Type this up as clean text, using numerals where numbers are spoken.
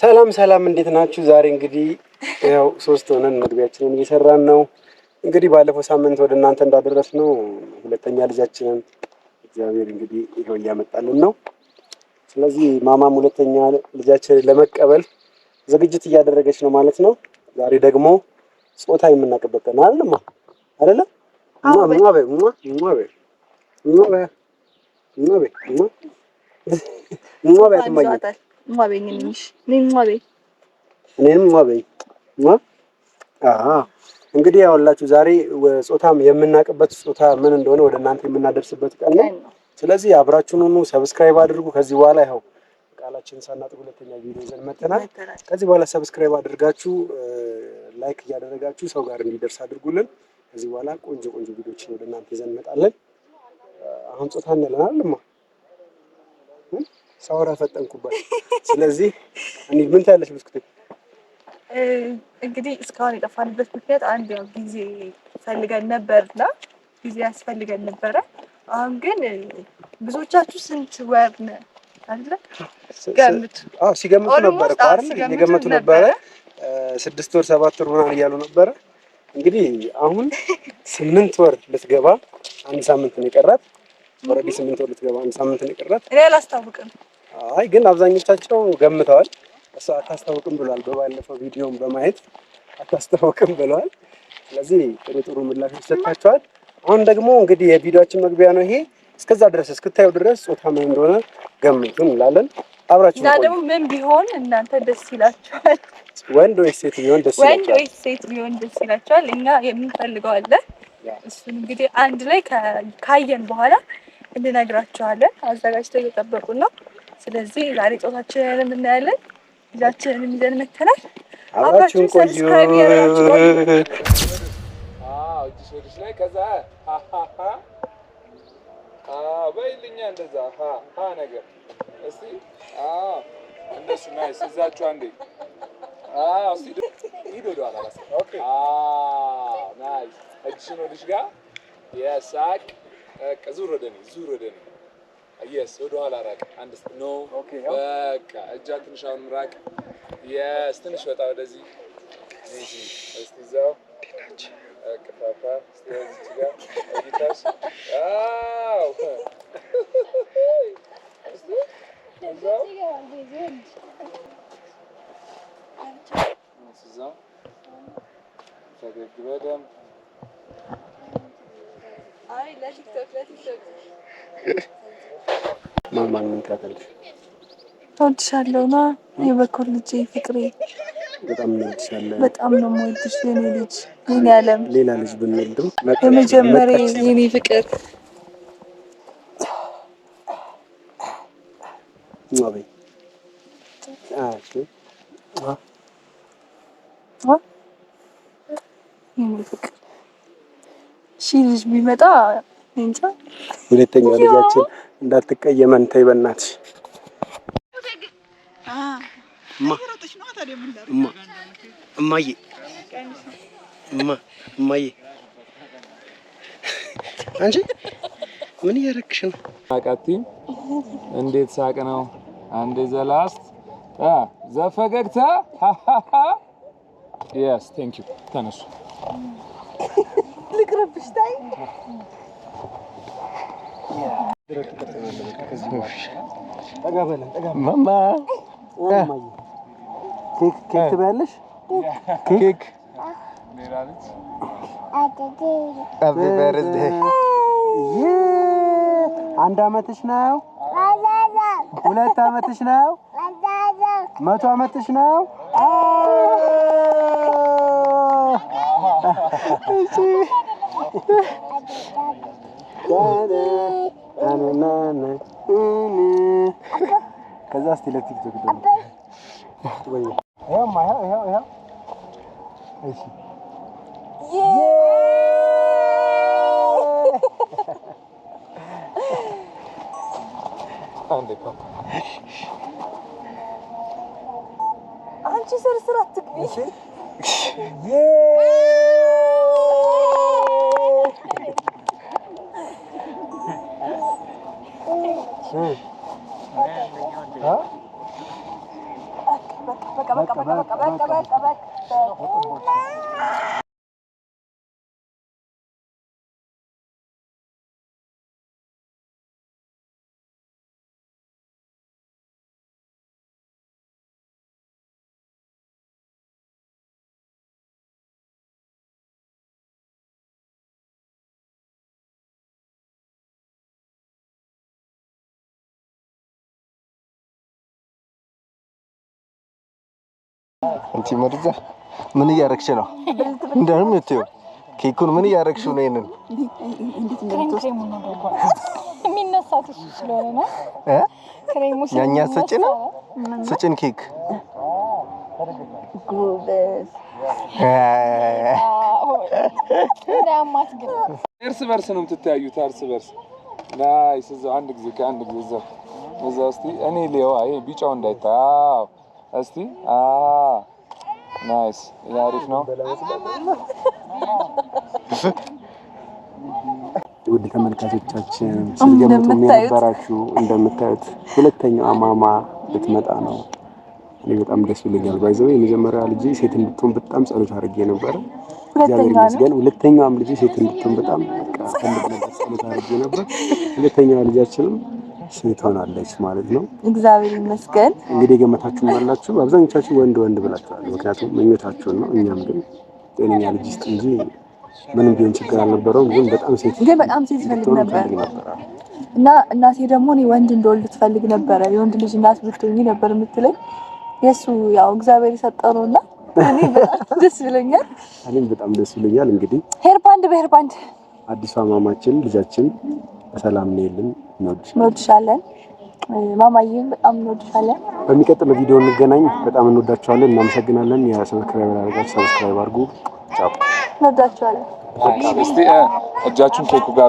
ሰላም እንዴት ናችሁ? ዛሬ እንግዲህ ያው 3 ሆነን መግቢያችንን እየሰራን ነው። እንግዲህ ባለፈው ሳምንት ወደ እናንተ እንዳደረስነው ሁለተኛ ልጃችንን እግዚአብሔር እንግዲህ ይሄው እያመጣልን ነው። ስለዚህ ማማም ሁለተኛ ልጃችንን ለመቀበል ዝግጅት እያደረገች ነው ማለት ነው። ዛሬ ደግሞ ጾታ የምናውቅበት ቀን አይደለም አይደለም? እንግዲህ ያውላችሁ ዛሬ ጾታም የምናውቅበት ጾታ ምን እንደሆነ ወደ እናንተ የምናደርስበት ቀን ነው። ስለዚህ አብራችሁን ሁኑ፣ ሰብስክራይብ አድርጉ። ከዚህ በኋላ ያው ቃላችንን ሳናጥፍ ሁለተኛ ቪዲዮ ይዘን መጥተናል። ከዚህ በኋላ ሰብስክራይብ አድርጋችሁ ላይክ እያደረጋችሁ ሰው ጋር እንዲደርስ አድርጉልን። ከዚህ በኋላ ቆንጆ ቪዲዮዎችን ወደ እናንተ ይዘን እንመጣለን። አሁን ጾታ እንለናልማ ሳወራ ፈጠንኩበት። ስለዚህ እኔ ምን ታያለሽ ብስኩት? እንግዲህ እስካሁን የጠፋንበት ምክንያት አንድ ያው ጊዜ ፈልገን ነበርና ጊዜ ያስፈልገን ነበረ። አሁን ግን ብዙዎቻችሁ ስንት ወር ነው አይደል? ገምቱ። ሲገምቱ ነበር እኮ አይደል? የገመቱ ነበረ 6 ወር 7 ወር ምናምን እያሉ ነበረ። እንግዲህ አሁን 8 ወር ልትገባ 1 ሳምንት ነው የቀራት። ኦልሬዲ 8 ወር ልትገባ 1 ሳምንት ነው የቀራት። እኔ አላስታውቅም። አይ ግን አብዛኞቻቸው ገምተዋል። እሷ አታስታውቅም ብሏል። በባለፈው ቪዲዮም በማየት አታስታውቅም ብለዋል። ስለዚህ ጥሩ ምላሾች ሰጥታችኋል። አሁን ደግሞ እንግዲህ የቪዲዮአችን መግቢያ ነው ይሄ። እስከዛ ድረስ እስክታዩ ድረስ ጾታ ምን እንደሆነ ገምቱ እንላለን። አብራችሁ ነው ደግሞ ምን ቢሆን እናንተ ደስ ይላችኋል? ወንድ ወይስ ሴት ቢሆን ደስ ይላችኋል? ወንድ ወይስ ሴት ቢሆን ደስ ይላችኋል? እኛ የምንፈልገው አለ። እሱን እንግዲህ አንድ ላይ ካየን በኋላ እንነግራችኋለን። አዘጋጅተው እየጠበቁን ነው። ስለዚህ ዛሬ ጾታችንን እናያለን። ልጃችንን ይዘን መተናል። አብራችሁን ቆዩ። እጅሽ ላይ ከዛ በይልኛ እንደዛ ነገር እስቲ እንደሱ ናይስ። እዛችሁ አንዴ እስቲ ሂድ ወደ ኋላ ራስ። ኦኬ ናይስ። እጅሽን ወደሽ ጋር የሳቅ ዙር ወደ እኔ የስ ወደ ኋላ ራቅ። አንድ ኖ በቃ እጃ ትንሽ አሁን ራቅ። የስ ትንሽ ወጣ ወደዚህ። እስቲ እዛው ቅፋፋ እስቲ ጋር እይታሽ እዛው ፈገግ በደምብ አይ ለቲክቶክ ማማን ምን ታደርጊ? እወድሻለሁ ና የበኩር ልጄ ፍቅሬ፣ በጣም እንወድሻለን። በጣም ነው የምወድሽ የኔ ልጅ፣ የኔ ዓለም። ሌላ ልጅ ብንወልድም የመጀመሪያ የኔ ፍቅር ማበይ የኔ ፍቅር ልጅ ቢመጣ እንጃ። ሁለተኛ ልጃችን እንዳትቀየመን ተይ በእናትሽ። እማዬ አንቺ ምን እያደረግሽ ነው? አቃቲኝ እንዴት ሳቅ ነው አንዴ ዘላስት ዘፈገግታ yes thank you ተነሱ ልቅርብሽ ታይ ማማ ኬክ ትበያለሽ? ኬክ ሃፒ በርዝዴይ። አንድ አመትሽ ነው? 2 አመትሽ ነው? 100 አመትሽ ነው? ከዛ እስቲ ለቲክቶክ ደግሞ ወይ ይሄው እሺ አንቺ ስርስር አትግቢ። አንቺ መርዛ ምን እያረግሽ ነው? እንደውም እትዬው ኬኩን ምን እያረግሽ ነው? ይሄንን ክሬሙ ነው ደግሞ የሚነሳት እሱ ስለሆነ ነው ክሬሙ ያኛ ሰጭና ሰጭን ኬክ ጎበዝ ዳማት ግን እርስ በርስ ነው የምትታዩት። እርስ በርስ ናይስ። እዛው አንድ ጊዜ ከአንድ ጊዜ እዛው እስቲ እኔ ሊያው አይ ቢጫው እንዳይታው እስቲ ናይስ። ያሪፍ ነው። ውድ ተመልካቾቻችን ስለገምቱ የነበራችሁ እንደምታዩት ሁለተኛዋ ማማ ልትመጣ ነው። እኔ በጣም ደስ ብሎኛል። ባይዘው የመጀመሪያዋ ልጅ ሴት እንድትሆን በጣም ጸሎት አድርጌ ነበር። ሁለተኛዋም ልጅ ሴት እንድትሆን በጣም ፈልጌ ነበር፣ ጸሎት አድርጌ ነበር። ሁለተኛዋ ልጃችንም ሴት ሆናለች ማለት ነው። እግዚአብሔር ይመስገን። እንግዲህ ገመታችሁ አላችሁ። አብዛኞቻችሁ ወንድ ብላችኋል፣ ምክንያቱም ምኞታችሁን ነው። እኛም ግን ጤነኛ ልጅ ይስጥ እንጂ ምንም ቢሆን ችግር አልነበረውም። ግን በጣም ሴት ፈልግ ነበር እና እናቴ ደግሞ እኔ ወንድ እንደወልድ ትፈልግ ነበር። የወንድ ልጅ እናት ብትሆኚ ነበር የምትለኝ። የሱ ያው እግዚአብሔር የሰጠው ነውና እኔ በጣም ደስ ብሎኛል። እኔም በጣም ደስ ብሎኛል። እንግዲህ ሄርባንድ አዲሷ ማማችን ልጃችን በሰላም ነይልን። እንወድሻለን ማማዬን፣ በጣም እንወድሻለን። በሚቀጥለው ቪዲዮ እንገናኝ። በጣም እንወዳችኋለን። እናመሰግናለን። ሰብስክራይብ አድርጋችሁ ሰብስክራይብ አድርጉ። ቻው። እንወዳችኋለን። እስቲ እጃችሁን ኬኩ ጋር